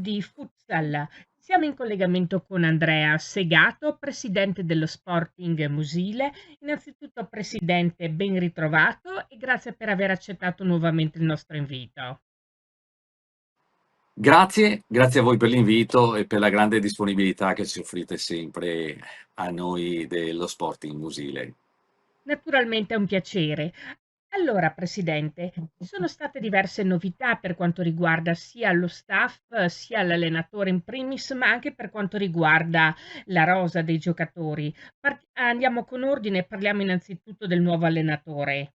di futsal. Siamo in collegamento con Andrea Segato, presidente dello Sporting Musile. Innanzitutto, presidente, ben ritrovato e grazie per aver accettato nuovamente il nostro invito. Grazie a voi per l'invito e per la grande disponibilità che ci offrite sempre a noi dello Sporting Musile. Naturalmente è un piacere. Allora, Presidente, ci sono state diverse novità per quanto riguarda sia lo staff, sia l'allenatore in primis, ma anche per quanto riguarda la rosa dei giocatori. Andiamo con ordine e parliamo innanzitutto del nuovo allenatore.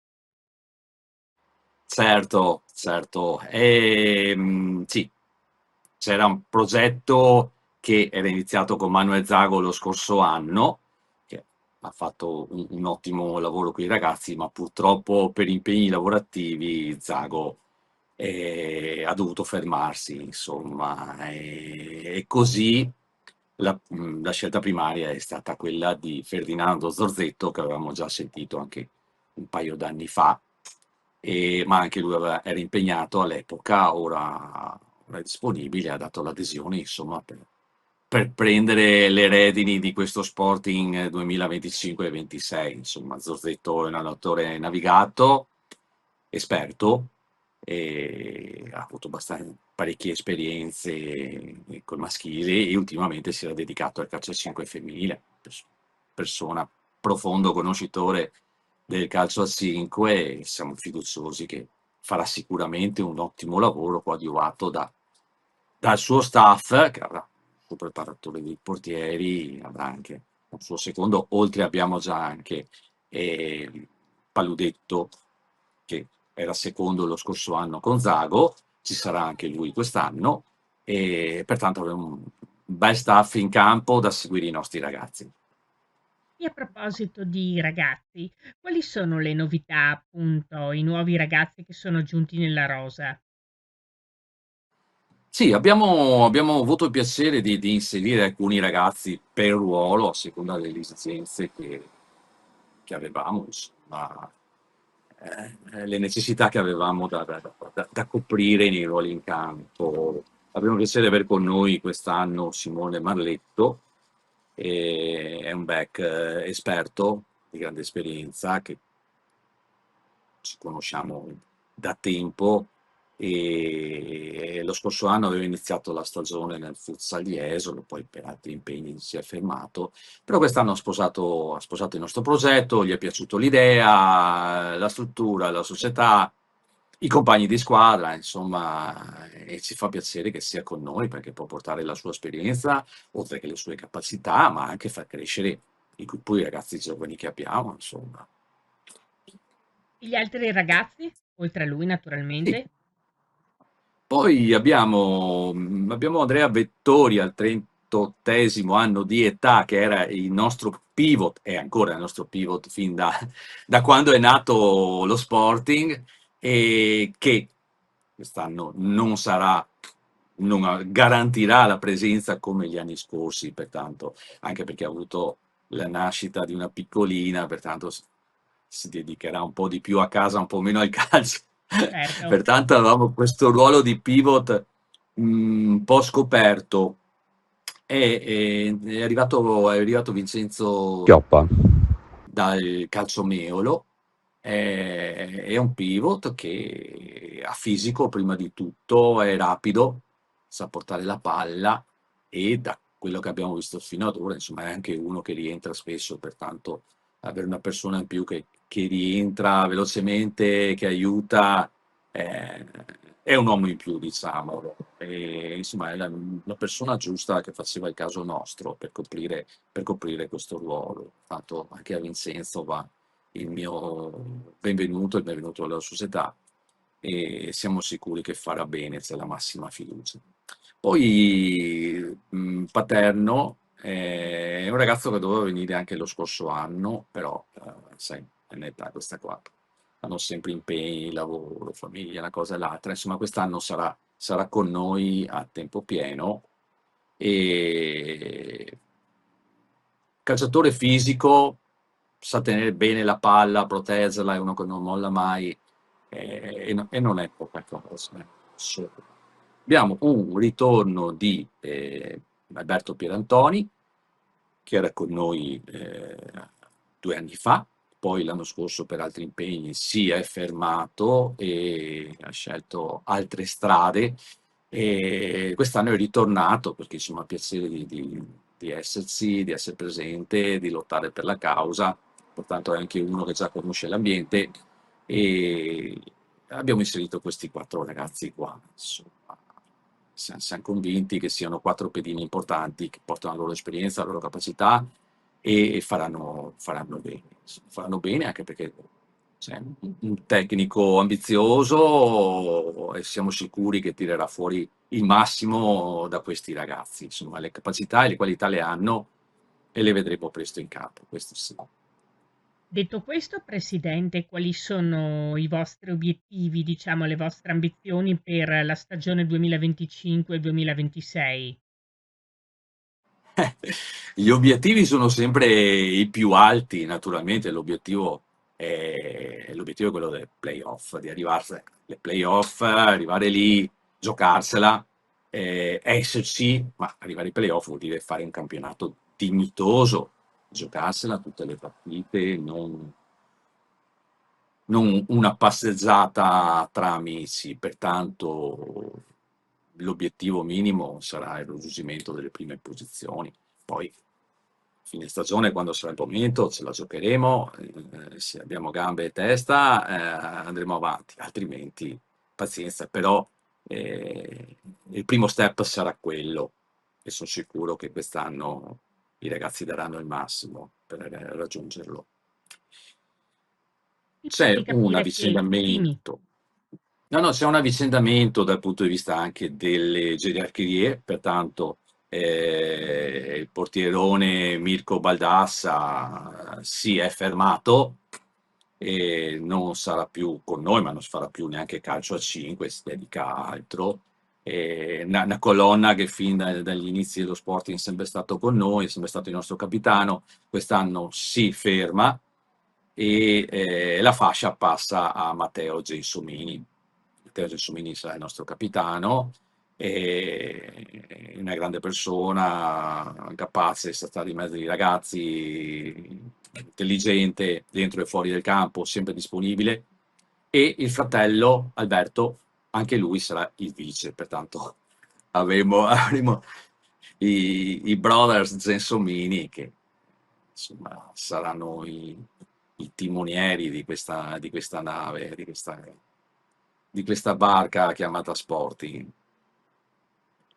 Certo, certo. Sì, c'era un progetto che era iniziato con Manuel Zago lo scorso anno, che ha fatto un ottimo lavoro con i ragazzi, ma purtroppo per impegni lavorativi Zago ha dovuto fermarsi, insomma, e così la scelta primaria è stata quella di Ferdinando Zorzetto, che avevamo già sentito anche un paio d'anni fa, ma anche lui era impegnato all'epoca, ora è disponibile, ha dato l'adesione, insomma, per prendere le redini di questo Sporting 2025-26. Insomma, Zorzetto è un allenatore navigato, esperto, e ha avuto parecchie esperienze col maschile e ultimamente si era dedicato al calcio a 5 femminile. Persona profondo conoscitore del calcio a 5 e siamo fiduciosi che farà sicuramente un ottimo lavoro coadiuvato dal suo staff, che avrà il suo preparatore dei portieri, avrà anche un suo secondo, oltre abbiamo già anche Paludetto, che era secondo lo scorso anno con Zago, ci sarà anche lui quest'anno, e pertanto avremo un bel staff in campo da seguire i nostri ragazzi. E a proposito di ragazzi, quali sono le novità, appunto, i nuovi ragazzi che sono giunti nella rosa? Sì, abbiamo avuto il piacere di inserire alcuni ragazzi per ruolo, a seconda delle esigenze che avevamo, insomma, le necessità che avevamo da coprire nei ruoli in campo. Abbiamo il piacere di aver con noi quest'anno Simone Marletto, è un back esperto, di grande esperienza, che ci conosciamo da tempo e lo scorso anno aveva iniziato la stagione nel futsal di Jesolo, poi per altri impegni si è fermato, però quest'anno ha sposato il nostro progetto, gli è piaciuta l'idea, la struttura, la società, i compagni di squadra, insomma, e ci fa piacere che sia con noi perché può portare la sua esperienza, oltre che le sue capacità, ma anche far crescere poi i ragazzi giovani che abbiamo, insomma. E gli altri ragazzi, oltre a lui Sì. naturalmente? Poi abbiamo Andrea Vettori al 38° anno di età, che era il nostro pivot, è ancora il nostro pivot fin da quando è nato lo Sporting, e che quest'anno non garantirà la presenza come gli anni scorsi, pertanto, anche perché ha avuto la nascita di una piccolina, pertanto si dedicherà un po' di più a casa, un po' meno al calcio. Certo. Pertanto avevamo questo ruolo di pivot un po' scoperto. È arrivato Vincenzo Chioppa. dal calciomeolo, è un pivot che ha fisico prima di tutto, è rapido, sa portare la palla e da quello che abbiamo visto fino ad ora, insomma, è anche uno che rientra spesso, pertanto avere una persona in più che rientra velocemente, che aiuta, eh, è un uomo in più, diciamo. E, insomma, è la persona giusta che faceva il caso nostro per coprire questo ruolo. Tanto anche a Vincenzo va il benvenuto alla società e siamo sicuri che farà bene, c'è la massima fiducia. Poi Paterno è un ragazzo che doveva venire anche lo scorso anno, però sai, è un'età questa qua. Hanno sempre impegni, lavoro, famiglia, una cosa e l'altra. Insomma, quest'anno sarà con noi a tempo pieno e calciatore fisico, sa tenere bene la palla, proteggerla, è uno che non molla mai, e non è poca cosa, insomma. Abbiamo un ritorno di Alberto Pierantoni, che era con noi 2 anni fa, poi l'anno scorso per altri impegni si è fermato e ha scelto altre strade, e quest'anno è ritornato perché insomma ha piacere di esserci, di essere presente, di lottare per la causa, pertanto è anche uno che già conosce l'ambiente, e abbiamo inserito questi 4 ragazzi qua, insomma. Siamo convinti che siano 4 pedine importanti, che portano la loro esperienza, la loro capacità, e faranno bene. Faranno bene anche perché c'è un tecnico ambizioso e siamo sicuri che tirerà fuori il massimo da questi ragazzi. Insomma, le capacità e le qualità le hanno e le vedremo presto in campo, questo sì. Detto questo, Presidente, quali sono i vostri obiettivi, diciamo, le vostre ambizioni per la stagione 2025-2026? Gli obiettivi sono sempre i più alti, naturalmente l'obiettivo è quello del playoff, di arrivarsi alle playoff, arrivare lì, giocarsela, esserci, ma arrivare ai playoff vuol dire fare un campionato dignitoso, giocarsela tutte le partite, non una passeggiata tra amici, pertanto l'obiettivo minimo sarà il raggiungimento delle prime posizioni. Poi, fine stagione, quando sarà il momento, ce la giocheremo, se abbiamo gambe e testa, andremo avanti, altrimenti pazienza, però il primo step sarà quello, e sono sicuro che quest'anno i ragazzi daranno il massimo per raggiungerlo. Mi pare C'è di un capire che dimmi. avvicendamento. No, no, c'è un avvicendamento dal punto di vista anche delle gerarchie, pertanto il portierone Mirko Baldassa si è fermato e non sarà più con noi, ma non farà più neanche calcio a 5, si dedica a altro. Una colonna che fin dagli inizi dello Sporting è sempre stato con noi, è sempre stato il nostro capitano, quest'anno si ferma e la fascia passa a Matteo Gensomini. Matteo Gensomini sarà il nostro capitano, è una grande persona, capace, sa stare in mezzo ai ragazzi, intelligente dentro e fuori del campo, sempre disponibile, e il fratello Alberto, anche lui sarà il vice, pertanto avremo i brothers Gensomini che insomma saranno i timonieri di questa nave, di questa barca chiamata Sporting.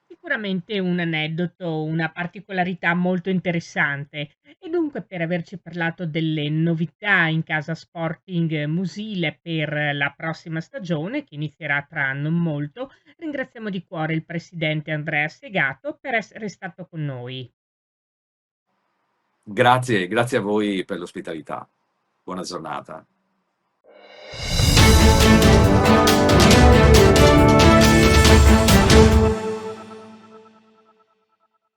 Sicuramente un aneddoto, una particolarità molto interessante. E dunque, per averci parlato delle novità in casa Sporting Musile per la prossima stagione, che inizierà tra non molto, ringraziamo di cuore il presidente Andrea Segato per essere stato con noi. Grazie a voi per l'ospitalità. Buona giornata.